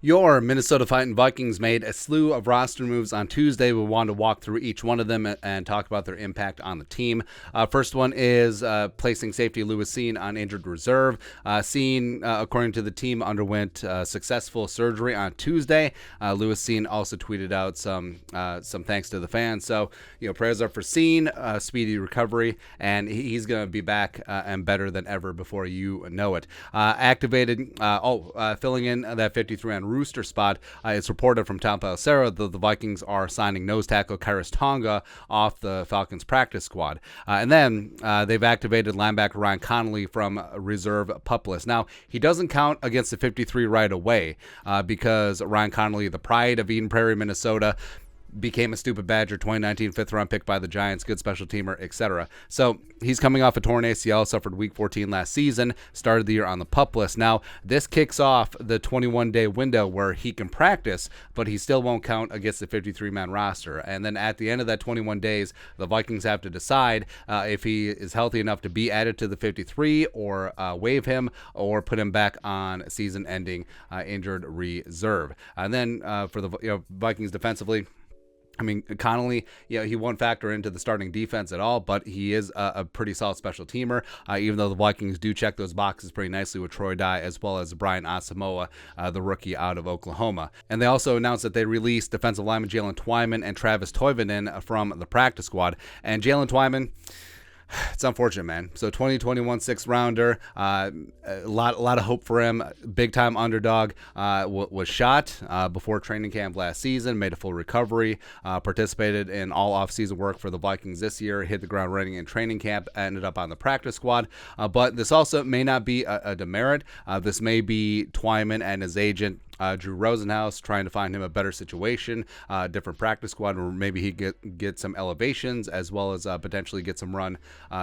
Your Minnesota Vikings made a slew of roster moves on Tuesday. We wanted to walk through each one of them and talk about their impact on the team. First one is placing safety Lewis Cine on injured reserve. Cine, according to the team, underwent successful surgery on Tuesday. Lewis Cine also tweeted out some thanks to the fans. So, prayers up for Cine, speedy recovery, and he's going to be back and better than ever before you know it. Filling in that 53-man rooster spot, it's reported from Tom Pelissero that the Vikings are signing nose tackle Khyiris Tonga off the Falcons practice squad. And then they've activated linebacker Ryan Connelly from reserve PUP list. Now, he doesn't count against the 53 right away because Ryan Connelly, the pride of Eden Prairie, Minnesota, became a stupid Badger, 2019 fifth-round pick by the Giants, good special teamer, etc. So he's coming off a torn ACL, suffered Week 14 last season, started the year on the PUP list. Now, this kicks off the 21-day window where he can practice, but he still won't count against the 53-man roster. And then at the end of that 21 days, the Vikings have to decide if he is healthy enough to be added to the 53 or waive him or put him back on season-ending injured reserve. And then for the Vikings defensively, Connolly, he won't factor into the starting defense at all, but he is a pretty solid special teamer, even though the Vikings do check those boxes pretty nicely with Troy Dye as well as Brian Asamoah, the rookie out of Oklahoma. And they also announced that they released defensive lineman Jaylen Twyman and Travis Toivonen from the practice squad. And Jaylen Twyman, it's unfortunate, man. So 2021 sixth rounder, a lot of hope for him. Big time underdog. Was shot before training camp last season. Made a full recovery. Participated in all offseason work for the Vikings this year. Hit the ground running in training camp. Ended up on the practice squad. But this also may not be a demerit. This may be Twyman and his agent, Drew Rosenhaus, trying to find him a better situation, different practice squad, where maybe he get some elevations as well as potentially get some run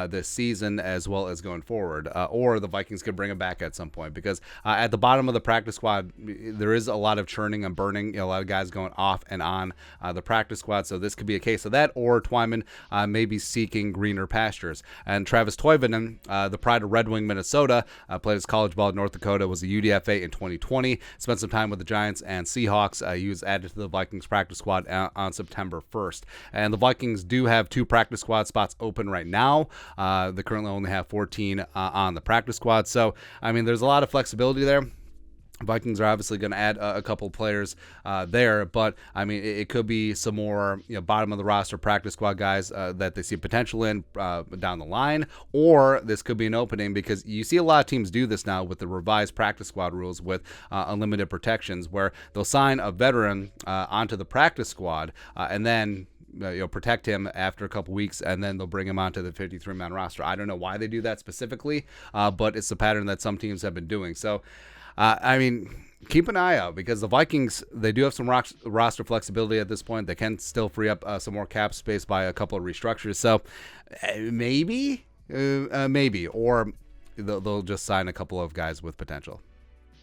this season as well as going forward. Or the Vikings could bring him back at some point because at the bottom of the practice squad, there is a lot of churning and burning, a lot of guys going off and on the practice squad. So this could be a case of that, or Twyman may be seeking greener pastures. And Travis Toivonen, the pride of Red Wing, Minnesota, played his college ball at North Dakota, was a UDFA in 2020, spent some time with the Giants and Seahawks. He was added to the Vikings practice squad on September 1st. And the Vikings do have 2 practice squad spots open right now. They currently only have 14 on the practice squad. So, there's a lot of flexibility there. Vikings are obviously going to add a couple players there, but it could be some more bottom of the roster practice squad guys that they see potential in down the line, or this could be an opening because you see a lot of teams do this now with the revised practice squad rules with unlimited protections, where they'll sign a veteran onto the practice squad and then protect him after a couple weeks, and then they'll bring him onto the 53-man roster. I don't know why they do that specifically, but it's a pattern that some teams have been doing. So, keep an eye out because the Vikings, they do have some roster flexibility at this point. They can still free up some more cap space by a couple of restructures. So maybe, or they'll just sign a couple of guys with potential,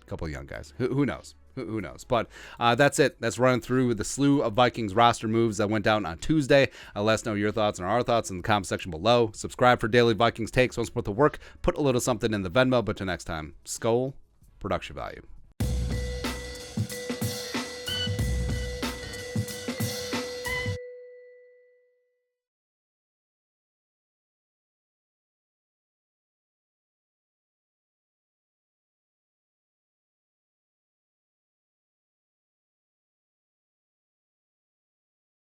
a couple of young guys. Who knows? Who knows? But that's it. That's running through the slew of Vikings roster moves that went down on Tuesday. Let us know your thoughts and our thoughts in the comment section below. Subscribe for daily Vikings takes. Want to support the work? Put a little something in the Venmo. But till next time, Skol, production value.